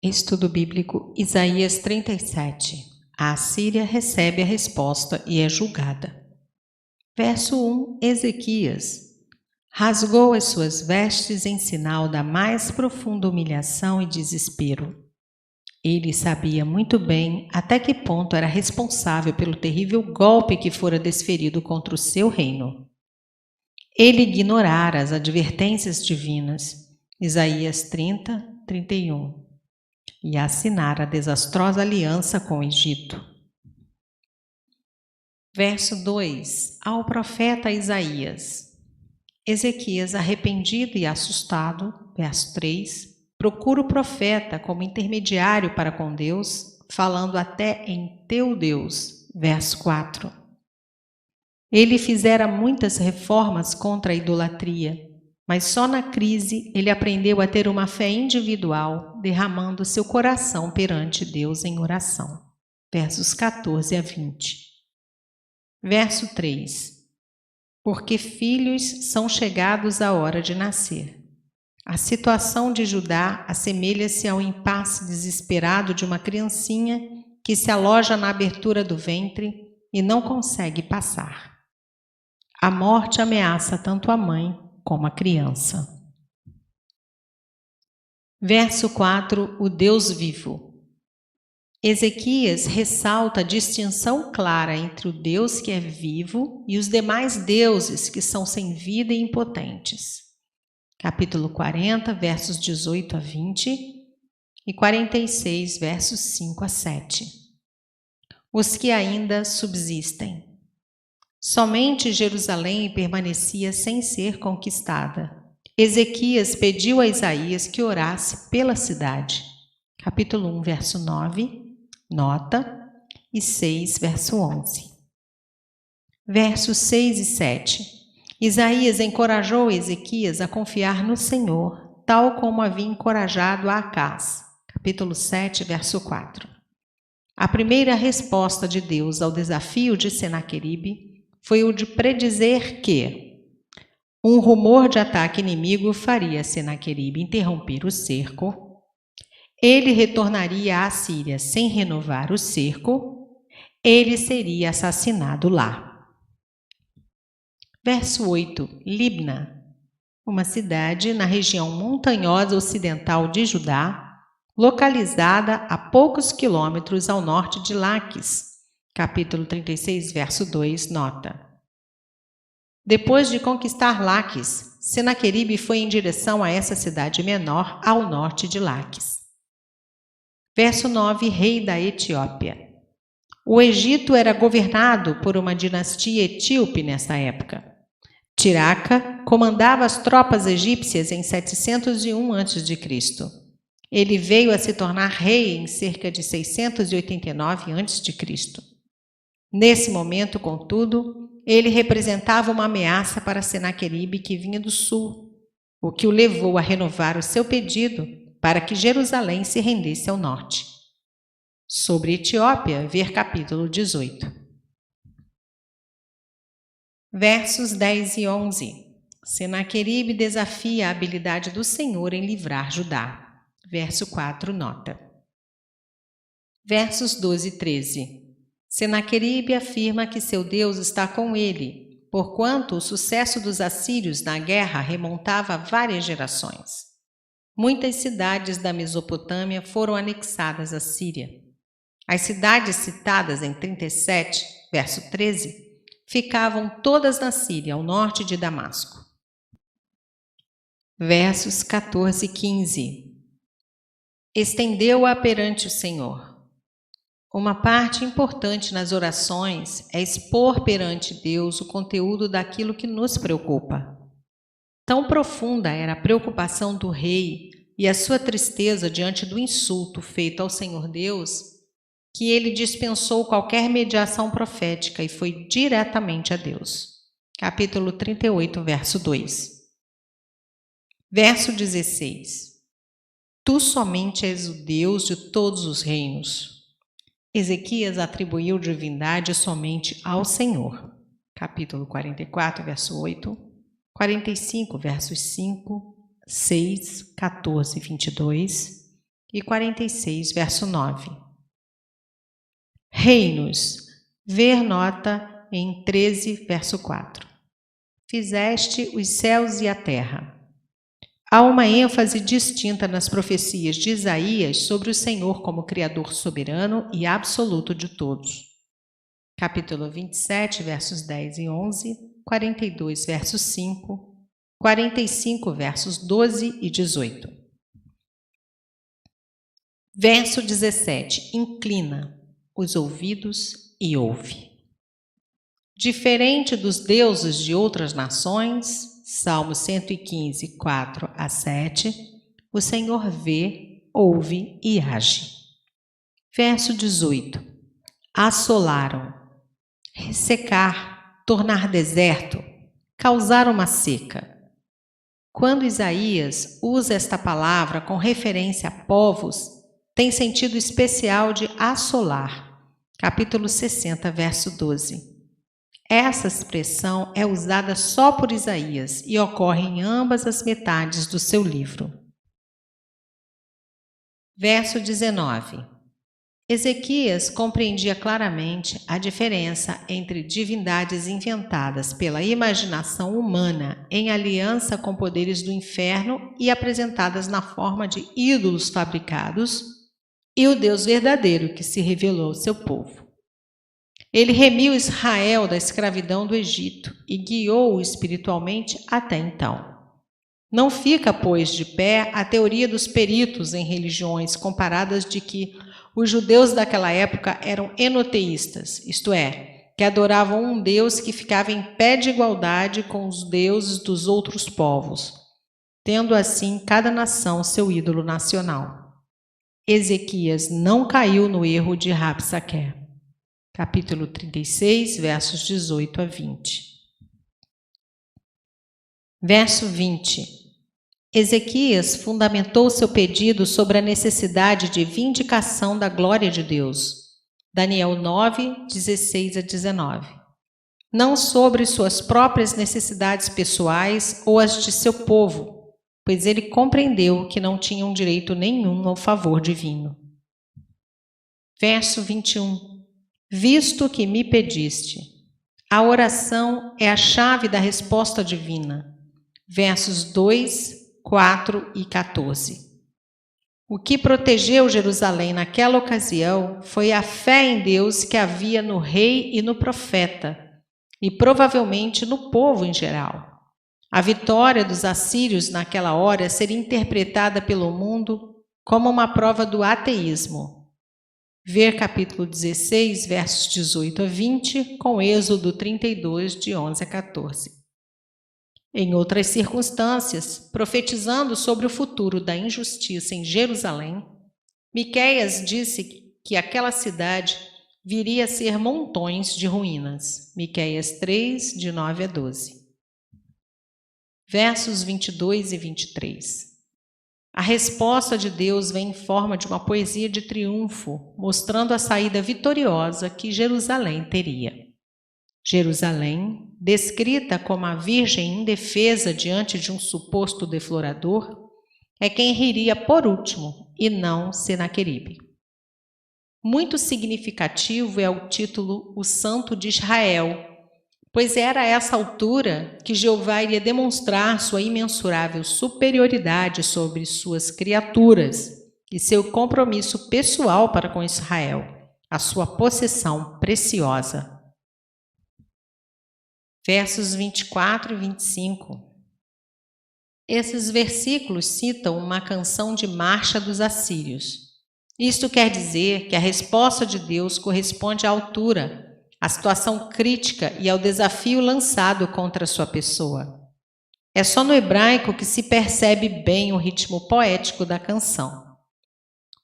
Estudo bíblico Isaías 37. A Assíria recebe a resposta e é julgada. Verso 1. Ezequias rasgou as suas vestes em sinal da mais profunda humilhação e desespero. Ele sabia muito bem até que ponto era responsável pelo terrível golpe que fora desferido contra o seu reino. Ele ignorara as advertências divinas, Isaías 30, 31. E assinar a desastrosa aliança com o Egito. Verso 2. Ao profeta Isaías. Ezequias, arrependido e assustado, verso 3, procura o profeta como intermediário para com Deus, falando até em teu Deus, verso 4. Ele fizera muitas reformas contra a idolatria, mas só na crise ele aprendeu a ter uma fé individual, derramando seu coração perante Deus em oração. Versos 14 a 20. Verso 3. Porque filhos são chegados à hora de nascer. A situação de Judá assemelha-se ao impasse desesperado de uma criancinha que se aloja na abertura do ventre e não consegue passar. A morte ameaça tanto a mãe como a criança. Verso 4. O Deus vivo. Ezequias ressalta a distinção clara entre o Deus que é vivo e os demais deuses que são sem vida e impotentes. Capítulo 40, versos 18 a 20 e 46, versos 5 a 7. Os que ainda subsistem. Somente Jerusalém permanecia sem ser conquistada. Ezequias pediu a Isaías que orasse pela cidade. Capítulo 1, verso 9, nota, e 6, verso 11. Versos 6 e 7. Isaías encorajou Ezequias a confiar no Senhor, tal como havia encorajado a Acás. Capítulo 7, verso 4. A primeira resposta de Deus ao desafio de Senaqueribe foi o de predizer que um rumor de ataque inimigo faria Senaqueribe interromper o cerco, ele retornaria à Assíria sem renovar o cerco, ele seria assassinado lá. Verso 8. Libna, uma cidade na região montanhosa ocidental de Judá, localizada a poucos quilômetros ao norte de Laquis. Capítulo 36, verso 2, nota. Depois de conquistar Laquis, Senaqueribe foi em direção a essa cidade menor ao norte de Laquis. Verso 9, rei da Etiópia. O Egito era governado por uma dinastia etíope nessa época. Tiraca comandava as tropas egípcias em 701 a.C. Ele veio a se tornar rei em cerca de 689 a.C. Nesse momento, contudo, ele representava uma ameaça para Senaqueribe que vinha do sul, o que o levou a renovar o seu pedido para que Jerusalém se rendesse ao norte. Sobre Etiópia, ver capítulo 18. Versos 10 e 11. Senaqueribe desafia a habilidade do Senhor em livrar Judá. Verso 4, nota. Versos 12 e 13. Senaqueribe afirma que seu Deus está com ele, porquanto o sucesso dos assírios na guerra remontava a várias gerações. Muitas cidades da Mesopotâmia foram anexadas à Síria. As cidades citadas em 37, verso 13, ficavam todas na Síria, ao norte de Damasco. Versos 14 e 15. Estendeu-a perante o Senhor. Uma parte importante nas orações é expor perante Deus o conteúdo daquilo que nos preocupa. Tão profunda era a preocupação do rei e a sua tristeza diante do insulto feito ao Senhor Deus, que ele dispensou qualquer mediação profética e foi diretamente a Deus. Capítulo 38, verso 2. Verso 16. Tu somente és o Deus de todos os reinos. Ezequias atribuiu divindade somente ao Senhor. Capítulo 44, verso 8, 45, versos 5, 6, 14 e 22 e 46, verso 9. Reinos. Ver nota em 13, verso 4. Fizeste os céus e a terra. Há uma ênfase distinta nas profecias de Isaías sobre o Senhor como Criador soberano e absoluto de todos. Capítulo 27, versos 10 e 11, 42, verso 5, 45, versos 12 e 18. Verso 17. Inclina os ouvidos e ouve. Diferente dos deuses de outras nações, Salmo 115, 4 a 7, o Senhor vê, ouve e age. Verso 18. Assolaram, ressecar, tornar deserto, causar uma seca. Quando Isaías usa esta palavra com referência a povos, tem sentido especial de assolar. Capítulo 60, verso 12. Essa expressão é usada só por Isaías e ocorre em ambas as metades do seu livro. Verso 19. Ezequias compreendia claramente a diferença entre divindades inventadas pela imaginação humana em aliança com poderes do inferno e apresentadas na forma de ídolos fabricados e o Deus verdadeiro que se revelou ao seu povo. Ele remiu Israel da escravidão do Egito e guiou-o espiritualmente até então. Não fica, pois, de pé a teoria dos peritos em religiões comparadas de que os judeus daquela época eram enoteístas, isto é, que adoravam um Deus que ficava em pé de igualdade com os deuses dos outros povos, tendo assim cada nação seu ídolo nacional. Ezequias não caiu no erro de Rabsaqué. Capítulo 36, versos 18 a 20. Verso 20. Ezequias fundamentou seu pedido sobre a necessidade de vindicação da glória de Deus. Daniel 9, 16 a 19. Não sobre suas próprias necessidades pessoais ou as de seu povo, pois ele compreendeu que não tinham direito nenhum ao favor divino. Verso 21. Visto que me pediste. A oração é a chave da resposta divina. Versos 2, 4 e 14. O que protegeu Jerusalém naquela ocasião foi a fé em Deus que havia no rei e no profeta, e provavelmente no povo em geral. A vitória dos assírios naquela hora seria interpretada pelo mundo como uma prova do ateísmo. Ver capítulo 16, versos 18 a 20, com Êxodo 32, de 11 a 14. Em outras circunstâncias, profetizando sobre o futuro da injustiça em Jerusalém, Miqueias disse que aquela cidade viria a ser montões de ruínas. Miqueias 3, de 9 a 12. Versos 22 e 23. A resposta de Deus vem em forma de uma poesia de triunfo, mostrando a saída vitoriosa que Jerusalém teria. Jerusalém, descrita como a virgem indefesa diante de um suposto deflorador, é quem riria por último e não Senaqueribe. Muito significativo é o título O Santo de Israel, pois era a essa altura que Jeová iria demonstrar sua imensurável superioridade sobre suas criaturas e seu compromisso pessoal para com Israel, a sua possessão preciosa. Versos 24 e 25. Esses versículos citam uma canção de marcha dos assírios. Isto quer dizer que a resposta de Deus corresponde à altura, à situação crítica e ao desafio lançado contra sua pessoa. É só no hebraico que se percebe bem o ritmo poético da canção.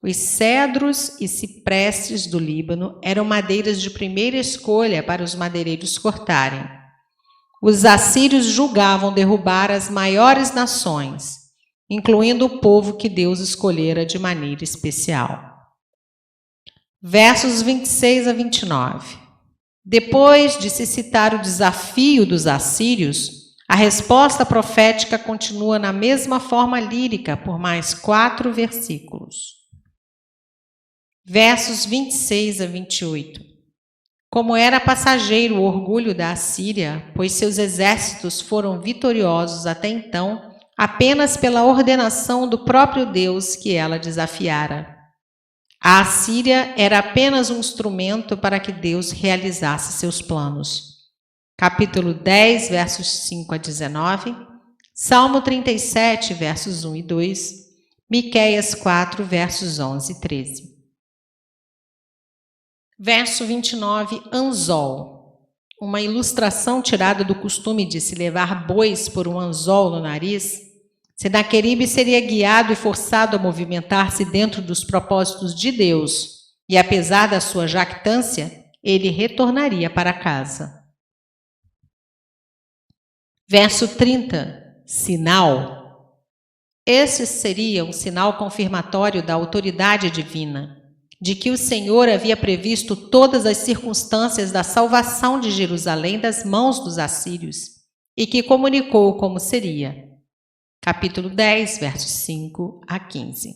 Os cedros e ciprestes do Líbano eram madeiras de primeira escolha para os madeireiros cortarem. Os assírios julgavam derrubar as maiores nações, incluindo o povo que Deus escolhera de maneira especial. Versos 26 a 29. Depois de se citar o desafio dos assírios, a resposta profética continua na mesma forma lírica por mais 4 versículos. Versos 26 a 28. Como era passageiro o orgulho da Assíria, pois seus exércitos foram vitoriosos até então, apenas pela ordenação do próprio Deus que ela desafiara. A Assíria era apenas um instrumento para que Deus realizasse seus planos. Capítulo 10, versos 5 a 19, Salmo 37, versos 1 e 2, Miqueias 4, versos 11 e 13. Verso 29, anzol. Uma ilustração tirada do costume de se levar bois por um anzol no nariz. Senaqueribe seria guiado e forçado a movimentar-se dentro dos propósitos de Deus, e apesar da sua jactância, ele retornaria para casa. Verso 30, sinal. Esse seria um sinal confirmatório da autoridade divina, de que o Senhor havia previsto todas as circunstâncias da salvação de Jerusalém das mãos dos assírios, e que comunicou como seria. Capítulo 10, versos 5 a 15.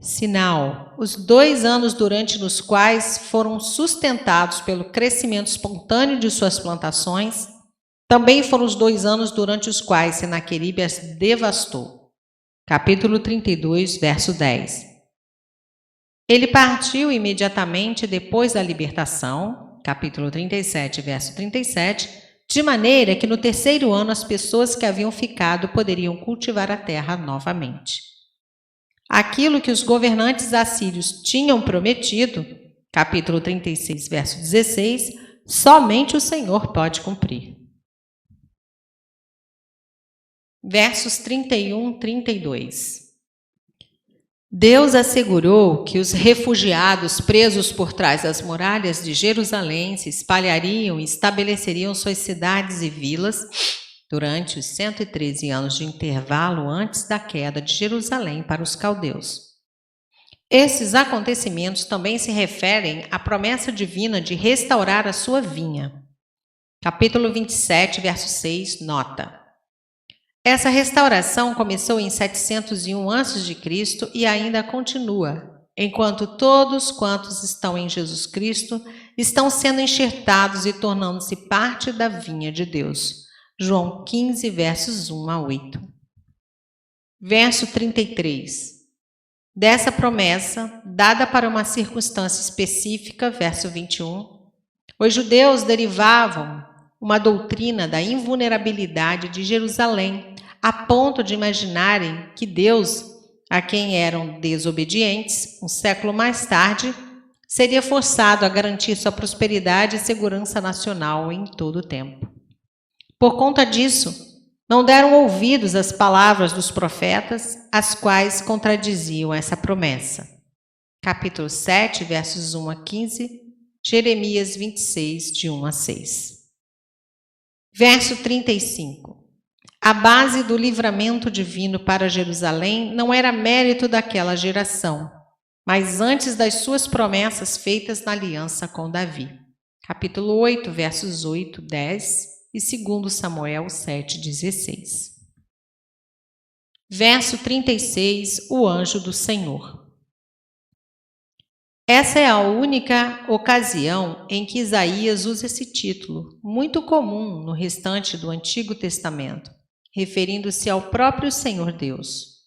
Sinal: os 2 anos durante os quais foram sustentados pelo crescimento espontâneo de suas plantações, também foram os 2 anos durante os quais Senaqueribe as devastou. Capítulo 32, verso 10. Ele partiu imediatamente depois da libertação, capítulo 37, verso 37, de maneira que no 3º ano as pessoas que haviam ficado poderiam cultivar a terra novamente. Aquilo que os governantes assírios tinham prometido, capítulo 36, verso 16, somente o Senhor pode cumprir. Versos 31 e 32. Deus assegurou que os refugiados presos por trás das muralhas de Jerusalém se espalhariam e estabeleceriam suas cidades e vilas durante os 113 anos de intervalo antes da queda de Jerusalém para os caldeus. Esses acontecimentos também se referem à promessa divina de restaurar a sua vinha. Capítulo 27, verso 6, nota. Essa restauração começou em 701 a.C. e ainda continua, enquanto todos quantos estão em Jesus Cristo estão sendo enxertados e tornando-se parte da vinha de Deus. João 15, versos 1 a 8. Verso 33. Dessa promessa, dada para uma circunstância específica, verso 21, os judeus derivavam uma doutrina da invulnerabilidade de Jerusalém, a ponto de imaginarem que Deus, a quem eram desobedientes, um século mais tarde, seria forçado a garantir sua prosperidade e segurança nacional em todo o tempo. Por conta disso, não deram ouvidos às palavras dos profetas, as quais contradiziam essa promessa. Capítulo 7, versos 1 a 15, Jeremias 26, de 1 a 6. Verso 35. A base do livramento divino para Jerusalém não era mérito daquela geração, mas antes das suas promessas feitas na aliança com Davi. Capítulo 8, versos 8, 10 e 2 Samuel 7, 16. Verso 36, o anjo do Senhor. Essa é a única ocasião em que Isaías usa esse título, muito comum no restante do Antigo Testamento, referindo-se ao próprio Senhor Deus.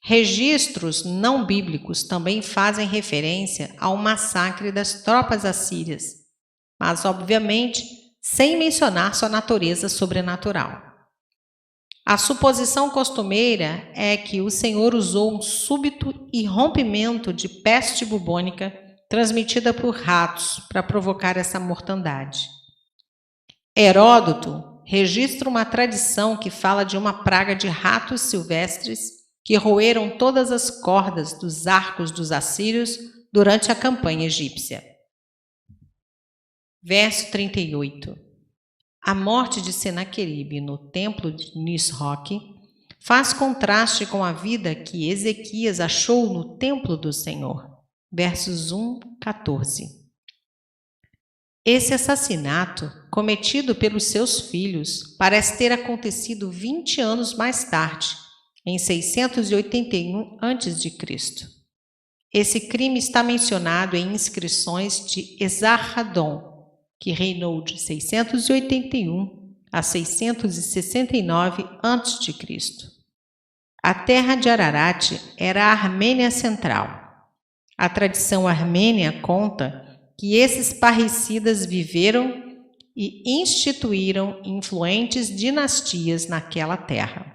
Registros não bíblicos também fazem referência ao massacre das tropas assírias, mas, obviamente, sem mencionar sua natureza sobrenatural. A suposição costumeira é que o Senhor usou um súbito irrompimento de peste bubônica transmitida por ratos para provocar essa mortandade. Heródoto registra uma tradição que fala de uma praga de ratos silvestres que roeram todas as cordas dos arcos dos assírios durante a campanha egípcia. Verso 38. A morte de Senaqueribe no templo de Nisroque faz contraste com a vida que Ezequias achou no templo do Senhor. Versos 1, 14. Esse assassinato, cometido pelos seus filhos, parece ter acontecido 20 anos mais tarde, em 681 a.C. Esse crime está mencionado em inscrições de Esarhaddon, que reinou de 681 a 669 a.C. A terra de Ararat era a Armênia Central. A tradição armênia conta que esses parricidas viveram e instituíram influentes dinastias naquela terra.